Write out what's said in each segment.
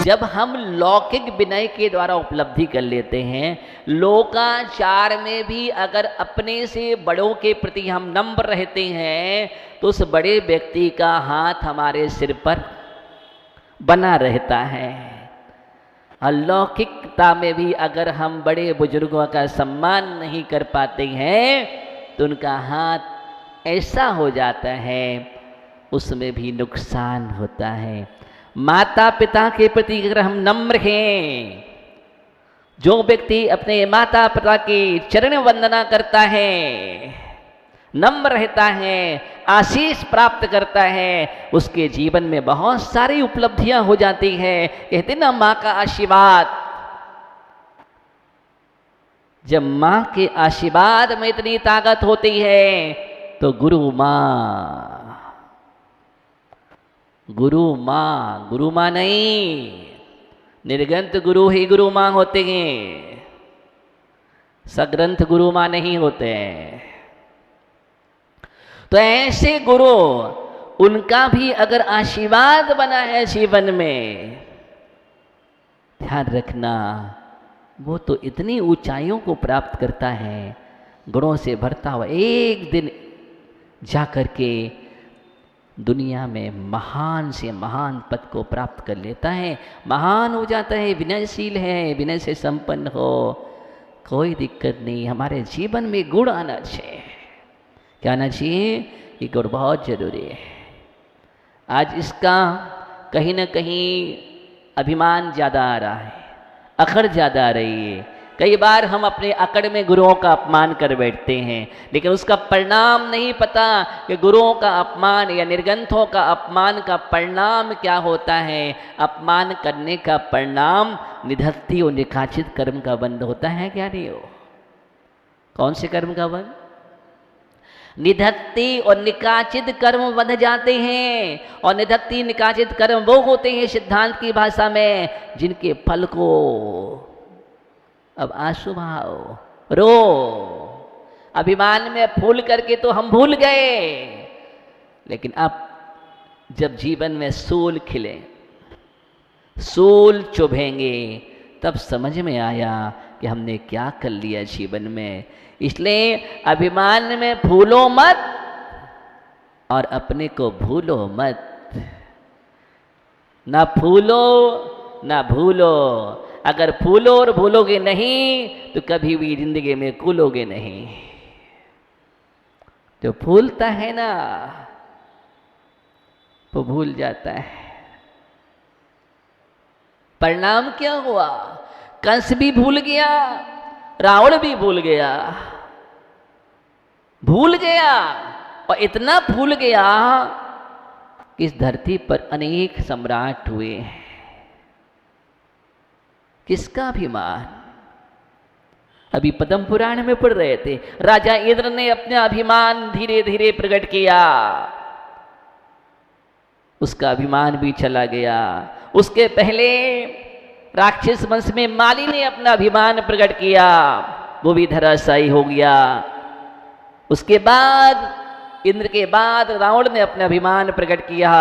जब हम लौकिक विनय के द्वारा उपलब्धि कर लेते हैं, लोकाचार में भी अगर अपने से बड़ों के प्रति हम नम्र रहते हैं तो उस बड़े व्यक्ति का हाथ हमारे सिर पर बना रहता है। अलौकिकता में भी अगर हम बड़े बुजुर्गों का सम्मान नहीं कर पाते हैं तो उनका हाथ ऐसा हो जाता है, उसमें भी नुकसान होता है। माता पिता के प्रति अगर हम नम्र हैं, जो व्यक्ति अपने माता पिता की चरण वंदना करता है, नम्र रहता है, आशीष प्राप्त करता है, उसके जीवन में बहुत सारी उपलब्धियां हो जाती है। कहते ना माँ का आशीर्वाद, जब माँ के आशीर्वाद में इतनी ताकत होती है तो गुरु माँ नहीं, निर्ग्रंथ गुरु ही गुरु माँ होते हैं, सग्रंथ गुरु माँ नहीं होते हैं। तो ऐसे गुरु, उनका भी अगर आशीर्वाद बना है जीवन में, ध्यान रखना वो तो इतनी ऊंचाइयों को प्राप्त करता है, गुणों से भरता हुआ एक दिन जाकर के दुनिया में महान से महान पद को प्राप्त कर लेता है, महान हो जाता है, विनयशील है, विनय से संपन्न हो, कोई दिक्कत नहीं। हमारे जीवन में गुण आना चाहिए। क्या आना चाहिए? ये गुण बहुत जरूरी है। आज इसका कहीं ना कहीं अभिमान ज़्यादा आ रहा है, अकड़ ज़्यादा आ रही है। कई बार हम अपने अकड़ में गुरुओं का अपमान कर बैठते हैं, लेकिन उसका परिणाम नहीं पता कि गुरुओं का अपमान या निर्ग्रंथों का अपमान का परिणाम क्या होता है। अपमान करने का परिणाम निधत्ति और निकाचित कर्म का बंध होता है। क्या नहीं हो? कौन से कर्म का बंध? निधत्ति और निकाचित कर्म बंध जाते हैं। और निधत्ति निकाचित कर्म वो होते हैं सिद्धांत की भाषा में जिनके फल को अब आंसू बहाओ, रो, अभिमान में फूल करके तो हम भूल गए, लेकिन अब जब जीवन में सूल खिले, सूल चुभेंगे, तब समझ में आया कि हमने क्या कर लिया जीवन में। इसलिए अभिमान में फूलो मत और अपने को भूलो मत। ना फूलो ना भूलो। अगर फूलो और भूलोगे नहीं तो कभी भी जिंदगी में कूलोगे नहीं। जो फूलता है ना वो भूल जाता है। परिणाम क्या हुआ? कंस भी भूल गया, रावण भी भूल गया, और इतना भूल गया कि इस धरती पर अनेक सम्राट हुए। किसका अभिमान? अभी पद्म पुराण में पढ़ रहे थे, राजा इंद्र ने अपना अभिमान धीरे धीरे प्रकट किया, उसका अभिमान भी चला गया। उसके पहले राक्षस वंश में माली ने अपना अभिमान प्रकट किया, वो भी धराशायी हो गया। उसके बाद इंद्र के बाद रावण ने अपना अभिमान प्रकट किया,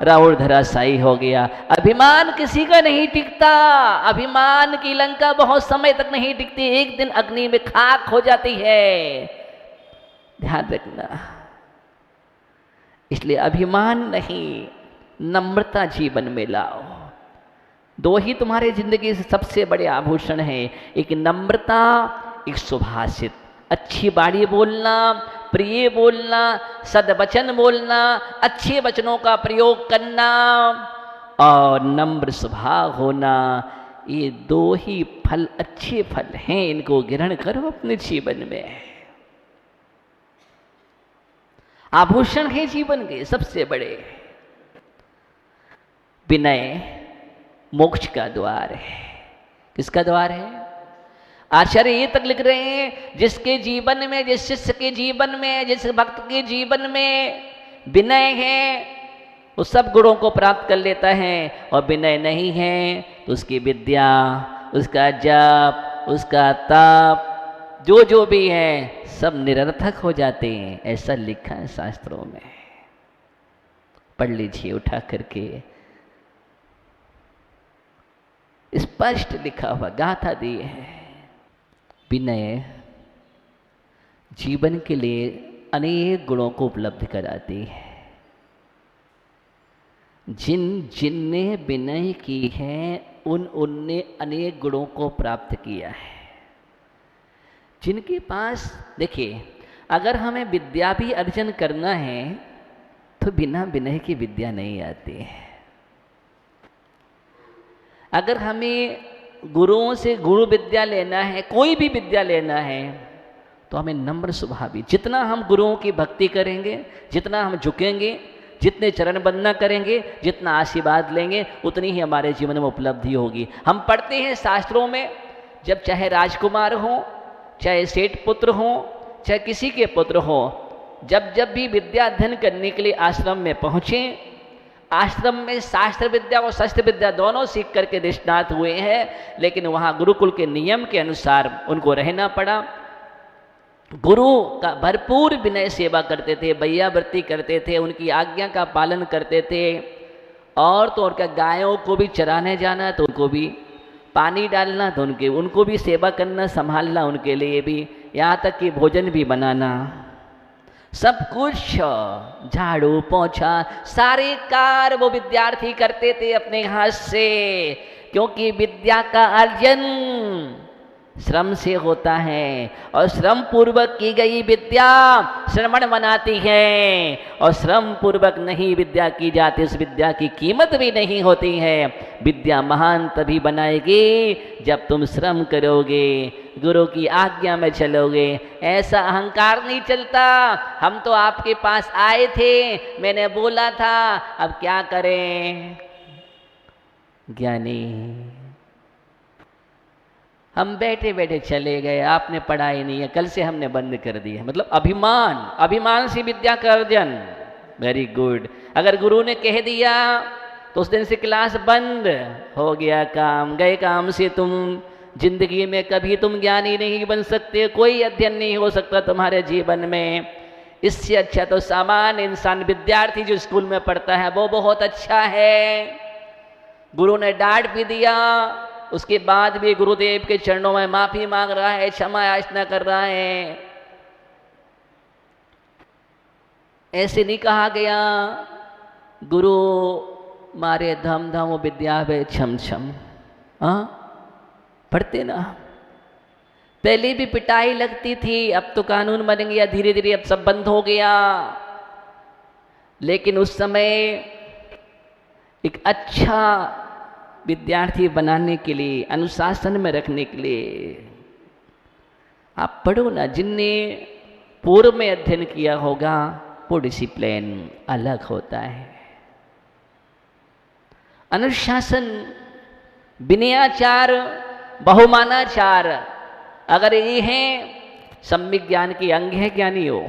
रावण धराशायी हो गया। अभिमान किसी का नहीं टिकता। अभिमान की लंका बहुत समय तक नहीं टिकती, एक दिन अग्नि में खाक हो जाती है। ध्यान रखना। इसलिए अभिमान नहीं, नम्रता जीवन में लाओ। दो ही तुम्हारे जिंदगी से सबसे बड़े आभूषण हैं, एक नम्रता, एक सुभाषित। अच्छी बाणी बोलना, प्रिय बोलना, सद्वचन बोलना, अच्छे वचनों का प्रयोग करना और नम्र स्वभाव होना, ये दो ही फल, अच्छे फल हैं। इनको ग्रहण करो अपने जीवन में। आभूषण है जीवन के सबसे बड़े। विनय मोक्ष का द्वार है। किसका द्वार है? आचार्य ये तक लिख रहे हैं, जिसके जीवन में, जिस शिष्य के जीवन में, जिस भक्त के जीवन में विनय है वो सब गुणों को प्राप्त कर लेता है। और विनय नहीं है तो उसकी विद्या, उसका जप, उसका तप, जो भी है सब निरर्थक हो जाते हैं। ऐसा लिखा है शास्त्रों में, पढ़ लीजिए उठा करके। स्पष्ट लिखा हुआ गाथा दी है। विनय जीवन के लिए अनेक गुणों को उपलब्ध कराती है। जिनने विनय की है उनने अनेक गुणों को प्राप्त किया है। जिनके पास देखिए, अगर हमें विद्या भी अर्जन करना है तो बिना विनय की विद्या नहीं आती है। अगर हमें गुरुओं से गुरु विद्या लेना है, कोई भी विद्या लेना है, तो हमें नम्र स्वभावी, जितना हम गुरुओं की भक्ति करेंगे, जितना हम झुकेंगे, जितने चरण वंदना करेंगे, जितना आशीर्वाद लेंगे, उतनी ही हमारे जीवन में उपलब्धि होगी। हम पढ़ते हैं शास्त्रों में, जब चाहे राजकुमार हो, चाहे सेठ पुत्र हो, चाहे किसी के पुत्र हो, जब जब भी विद्या अध्ययन करने के लिए आश्रम में पहुँचे, आश्रम में शास्त्र विद्या और शस्त्र विद्या दोनों सीख करके निष्णात हुए हैं, लेकिन वहाँ गुरुकुल के नियम के अनुसार उनको रहना पड़ा। गुरु का भरपूर विनय सेवा करते थे, भैयावृत्ति करते थे, उनकी आज्ञा का पालन करते थे। और तो और क्या, गायों को भी चराने जाना तो उनको भी पानी डालना, तो उनको भी सेवा करना, संभालना उनके लिए भी, यहाँ तक कि भोजन भी बनाना, सब कुछ, झाड़ू पोछा, सारे कार्य वो विद्यार्थी करते थे अपने हाथ से, क्योंकि विद्या का अर्जन श्रम से होता है और श्रम पूर्वक की गई विद्या श्रवण बनाती है, और श्रम पूर्वक नहीं विद्या की जाती, उस विद्या की कीमत भी नहीं होती है। विद्या महान तभी बनाएगी जब तुम श्रम करोगे, गुरु की आज्ञा में चलोगे। ऐसा अहंकार नहीं चलता, हम तो आपके पास आए थे, मैंने बोला था, अब क्या करें। ज्ञानी, हम बैठे बैठे चले गए, आपने पढ़ाई नहीं है, कल से हमने बंद कर दिया, मतलब अभिमान, अभिमान से विद्या का अर्जन। Very good. अगर गुरु ने कह दिया तो उस दिन से क्लास बंद, हो गया काम, गए काम से तुम जिंदगी में कभी तुम ज्ञानी नहीं बन सकते, कोई अध्ययन नहीं हो सकता तुम्हारे जीवन में। इससे अच्छा तो सामान्य इंसान, विद्यार्थी जो स्कूल में पढ़ता है वो बहुत अच्छा है। गुरु ने डांट भी दिया, उसके बाद भी गुरुदेव के चरणों में माफी मांग रहा है, क्षमा याचना कर रहा है। ऐसे नहीं कहा गया गुरु मारे धम धम विद्या वे छम छम। हाँ, पढ़ते ना, पहले भी पिटाई लगती थी, अब तो कानून बन गया, धीरे धीरे अब सब बंद हो गया। लेकिन उस समय एक अच्छा विद्यार्थी बनाने के लिए, अनुशासन में रखने के लिए आप पढ़ो ना, जिनने पूर्व में अध्ययन किया होगा वो डिसिप्लिन अलग होता है। अनुशासन, विनयाचार, बहुमानाचार, अगर ये हैं, सम्यक ज्ञान के अंग है ज्ञानी हो।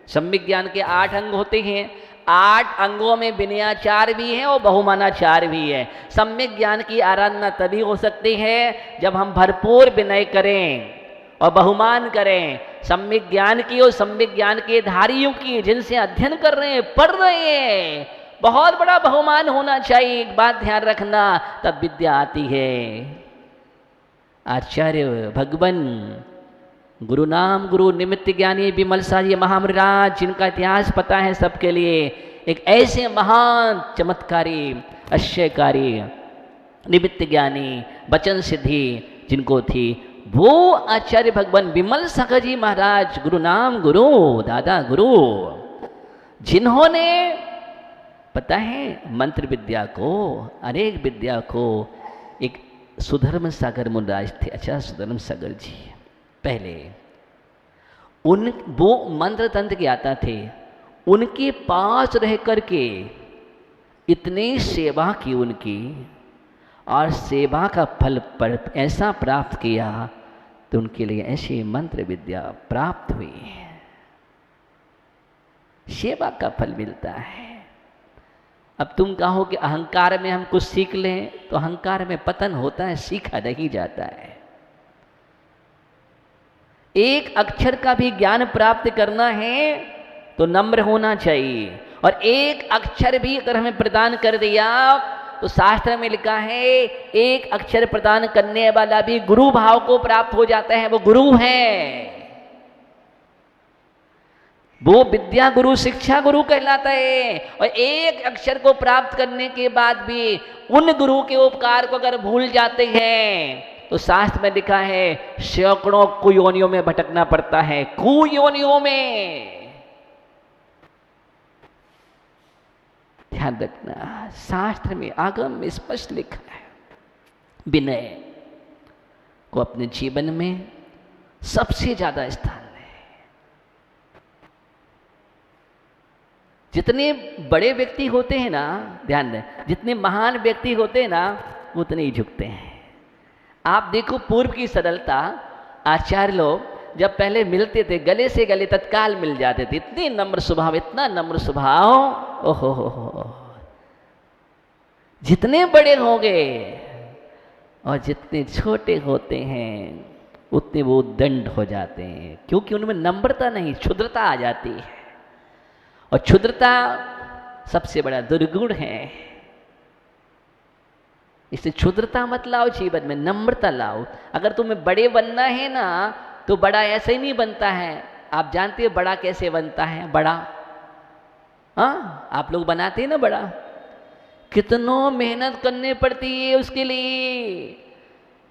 सम्यक ज्ञान के 8 अंग होते हैं, 8 अंगों में विनयाचार भी है और बहुमानाचार भी है। सम्यक ज्ञान की आराधना तभी हो सकती है जब हम भरपूर विनय करें और बहुमान करें। सम्यक ज्ञान की और सम्यक ज्ञान के धारियों की, जिनसे अध्ययन कर रहे हैं, पढ़ रहे हैं, बहुत बड़ा बहुमान होना चाहिए। एक बात ध्यान रखना, तब विद्या आती है। आचार्य भगवान गुरु नाम गुरु निमित्त ज्ञानी विमल साजी महामराज, जिनका इतिहास पता है सबके लिए, एक ऐसे महान चमत्कारी, आश्चर्यकारी निमित्त ज्ञानी, वचन सिद्धि जिनको थी, वो आचार्य भगवान विमल सागर जी महाराज, गुरु नाम गुरु, दादा गुरु, जिन्होंने पता है मंत्र विद्या को, अनेक विद्या को, एक सुधर्म सागर मुनिराज थे, अच्छा सुधर्म सागर जी, पहले वो मंत्र तंत्र के आता थे, उनके पास रह करके इतनी सेवा की उनकी, और सेवा का फल ऐसा प्राप्त किया तो उनके लिए ऐसी मंत्र विद्या प्राप्त हुई। सेवा का फल मिलता है। अब तुम कहो कि अहंकार में हम कुछ सीख लें, तो अहंकार में पतन होता है, सीखा नहीं जाता है। एक अक्षर का भी ज्ञान प्राप्त करना है तो नम्र होना चाहिए, और एक अक्षर भी अगर हमें प्रदान कर दिया तो शास्त्र में लिखा है एक अक्षर प्रदान करने वाला भी गुरु भाव को प्राप्त हो जाता है, वो गुरु है, वो विद्या गुरु शिक्षा गुरु कहलाता है। और एक अक्षर को प्राप्त करने के बाद भी उन गुरु के उपकार को अगर भूल जाते हैं तो शास्त्र में लिखा है सैकड़ों कुयोनियों में भटकना पड़ता है, कुयोनियों में। ध्यान रखना, शास्त्र में आगम में स्पष्ट लिखा है विनय को अपने जीवन में सबसे ज्यादा स्थान है। जितने बड़े व्यक्ति होते हैं ना, ध्यान दें, जितने महान व्यक्ति होते हैं ना उतने ही झुकते हैं। आप देखो पूर्व की सरलता, आचार्य लोग जब पहले मिलते थे गले से गले तत्काल मिल जाते थे, इतने नम्र स्वभाव, इतना नम्र स्वभाव। ओहो, जितने बड़े होंगे और जितने छोटे होते हैं उतने वो दंड हो जाते हैं, क्योंकि उनमें नम्रता नहीं, क्षुद्रता आ जाती है। और क्षुद्रता सबसे बड़ा दुर्गुण है। इससे क्षुद्रता मत लाओ जीवन में, नम्रता लाओ। अगर तुम्हें बड़े बनना है ना तो बड़ा ऐसे ही नहीं बनता है। आप जानते हैं बड़ा कैसे बनता है? बड़ा, हाँ, आप लोग बनाते हैं ना बड़ा, कितनों मेहनत करनी पड़ती है उसके लिए।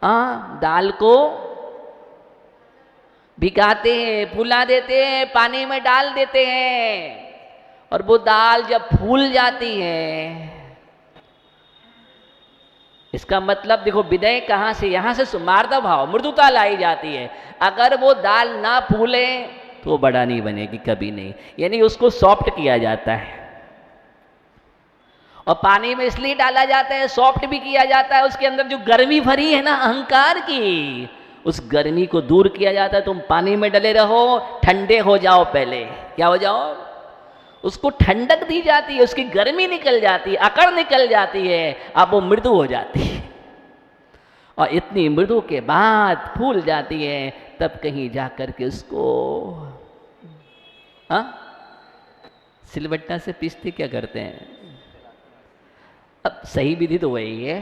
हाँ, दाल को भिगाते हैं, फुला देते हैं, पानी में डाल देते हैं, और वो दाल जब फूल जाती है, इसका मतलब देखो विनय कहाँ से, यहाँ से सुमार्दा भाव, मृदुता लाई जाती है। अगर वो दाल ना फूले तो वो बड़ा नहीं बनेगी, कभी नहीं। यानी उसको सॉफ्ट किया जाता है, और पानी में इसलिए डाला जाता है, सॉफ्ट भी किया जाता है। उसके अंदर जो गर्मी भरी है ना अहंकार की, उस गर्मी को दूर किया जाता है। तुम पानी में डले रहो, ठंडे हो जाओ, पहले क्या हो जाओ, उसको ठंडक दी जाती है, उसकी गर्मी निकल जाती है, अकड़ निकल जाती है, अब वो मृदु हो जाती है। और इतनी मृदु के बाद फूल जाती है, तब कहीं जाकर के उसको सिलबट्टा से पीसते क्या करते हैं? अब सही विधि तो वही है,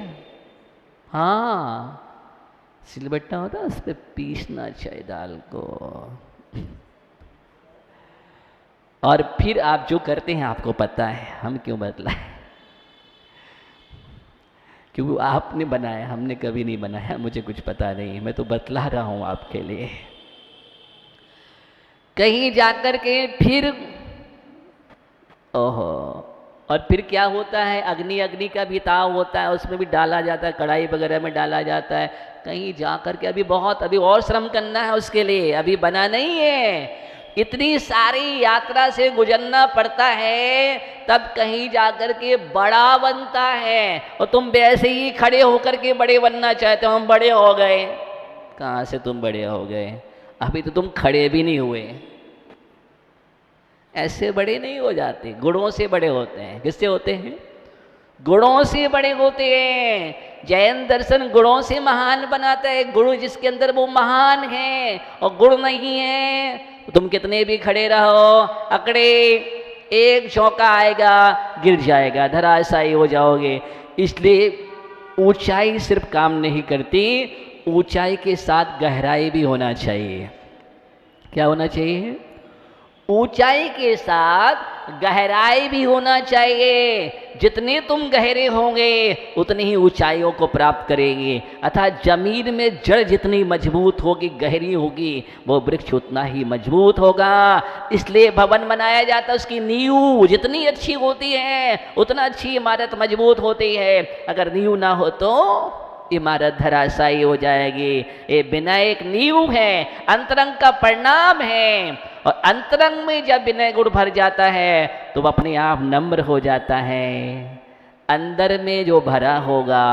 हाँ, सिलबट्टा होता है, उस पर पीसना चाहिए दाल को। और फिर आप जो करते हैं आपको पता है हम क्यों बदला है, क्योंकि आपने बनाया, हमने कभी नहीं बनाया, मुझे कुछ पता नहीं, मैं तो बतला रहा हूं आपके लिए। कहीं जाकर के फिर ओहो, और फिर क्या होता है, अग्नि का भी ताव होता है, उसमें भी डाला जाता है, कढ़ाई वगैरह में डाला जाता है। कहीं जाकर के अभी और श्रम करना है उसके लिए, अभी बना नहीं है, इतनी सारी यात्रा से गुजरना पड़ता है, तब कहीं जाकर के बड़ा बनता है। और तुम वैसे ही खड़े होकर के बड़े बनना चाहते हो, हम बड़े हो गए। कहाँ से तुम बड़े हो गए? अभी तो तुम खड़े भी नहीं हुए। ऐसे बड़े नहीं हो जाते, गुणों से बड़े होते हैं। किससे होते हैं? गुणों से बड़े होते हैं। जैन दर्शन गुणों से महान बनाता है। गुण जिसके अंदर वो महान है, और गुण नहीं है तो तुम कितने भी खड़े रहो, अकड़े, एक झोंका आएगा गिर जाएगा, धराशायी हो जाओगे। इसलिए ऊंचाई सिर्फ काम नहीं करती, ऊंचाई के साथ गहराई भी होना चाहिए। क्या होना चाहिए? ऊंचाई के साथ गहराई भी होना चाहिए। जितने तुम गहरे होंगे उतनी ही ऊंचाइयों को प्राप्त करेंगे। अर्थात जमीन में जड़ जितनी मजबूत होगी, गहरी होगी, वो वृक्ष उतना ही मजबूत होगा। इसलिए भवन बनाया जाता है, उसकी नींव जितनी अच्छी होती है उतना अच्छी इमारत मजबूत होती है। अगर नींव ना हो तो इमारत धराशायी हो जाएगी। ये विनय एक नींव है, अंतरंग का परिणाम है। और अंतरंग में जब विनय गुण भर जाता है तो अपने आप नम्र हो जाता है। अंदर में जो भरा होगा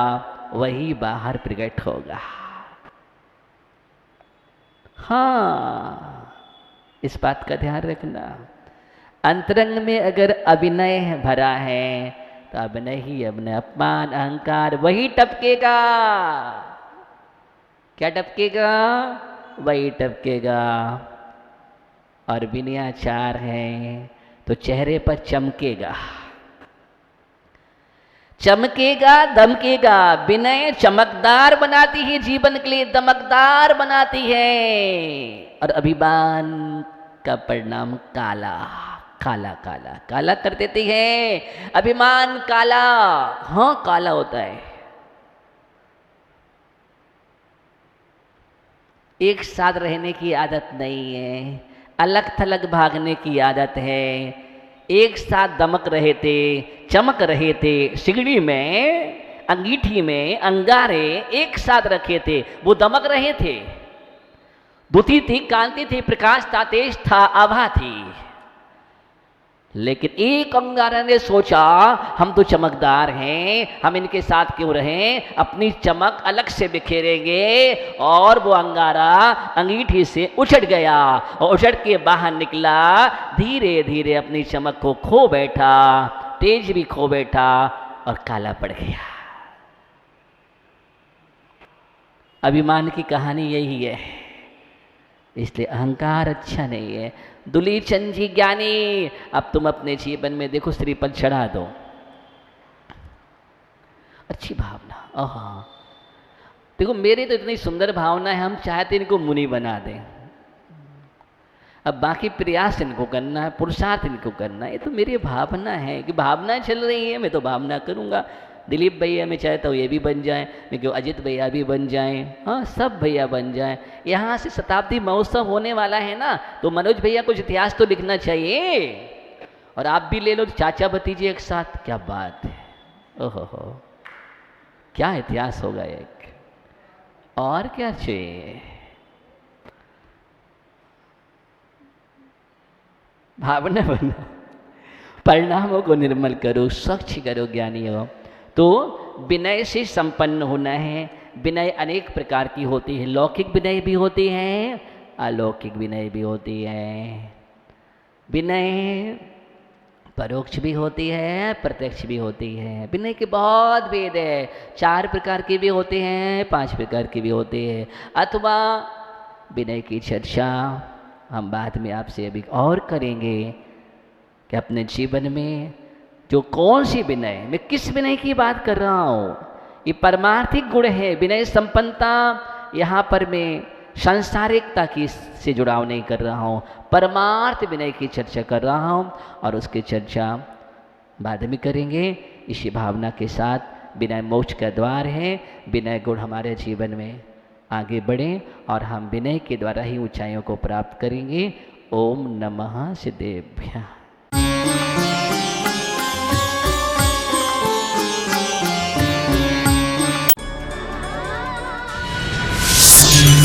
वही बाहर प्रकट होगा। हाँ, इस बात का ध्यान रखना। अंतरंग में अगर अभिनय भरा है तो अभिनय ही अभिनय, अपमान अहंकार वही टपकेगा। क्या टपकेगा? वही टपकेगा। और विनयाचार है तो चेहरे पर चमकेगा। चमकेगा दमकेगा। विनय चमकदार बनाती है, जीवन के लिए दमकदार बनाती है। और अभिमान का परिणाम काला, काला काला काला कर देती है। अभिमान काला, हाँ काला होता है। एक साथ रहने की आदत नहीं है, अलग थलग भागने की आदत है। एक साथ दमक रहे थे, चमक रहे थे, सिगड़ी में अंगीठी में अंगारे एक साथ रखे थे, वो दमक रहे थे। द्युति थी, कांति थी, प्रकाश था, तेज था, आभा थी। लेकिन एक अंगारा ने सोचा हम तो चमकदार हैं, हम इनके साथ क्यों रहें, अपनी चमक अलग से बिखेरेंगे। और वो अंगारा अंगीठी से उछट गया और उछट के बाहर निकला, धीरे धीरे अपनी चमक को खो बैठा, तेज भी खो बैठा और काला पड़ गया। अभिमान की कहानी यही है, इसलिए अहंकार अच्छा नहीं है। दुलीचंद जी ज्ञानी, अब तुम अपने जीवन में देखो श्रीपद चढ़ा दो, अच्छी भावना। ओह देखो मेरे तो इतनी सुंदर भावना है, हम चाहते इनको मुनि बना दें। अब बाकी प्रयास इनको करना है, पुरुषार्थ इनको करना है, ये तो मेरी भावना है कि भावनाएं चल रही है, मैं तो भावना करूंगा। दिलीप भैया मैं चाहता हूँ ये भी बन जाए, मैं क्यों अजित भैया भी बन जाएं, हाँ सब भैया बन जाएं। यहाँ से शताब्दी महोत्सव होने वाला है ना, तो मनोज भैया कुछ इतिहास तो लिखना चाहिए। और आप भी ले लो चाचा भतीजे एक साथ, क्या बात है, ओहो क्या इतिहास होगा एक, और क्या चाहिए। भावना बनो, परिणामों को निर्मल करो, स्वच्छ करो, ज्ञानी हो। तो विनय से संपन्न होना है। विनय अनेक प्रकार की होती है, लौकिक विनय भी होती है, अलौकिक विनय भी होती है। विनय परोक्ष भी होती है, प्रत्यक्ष भी होती है। विनय के बहुत भेद है, 4 प्रकार के भी होते हैं, 5 प्रकार के भी होते हैं। अथवा विनय की चर्चा हम बाद में आपसे अभी और करेंगे कि अपने जीवन में जो कौन सी विनय, मैं किस विनय की बात कर रहा हूँ, ये परमार्थिक गुण है। विनय संपन्नता, यहाँ पर मैं सांसारिकता की से जुड़ाव नहीं कर रहा हूँ, परमार्थ विनय की चर्चा कर रहा हूँ। और उसकी चर्चा बाद में करेंगे। इसी भावना के साथ विनय मोक्ष का द्वार है। विनय गुण हमारे जीवन में आगे बढ़ें और हम विनय के द्वारा ही ऊंचाइयों को प्राप्त करेंगे। ओम नमः सिद्धेभ्यः।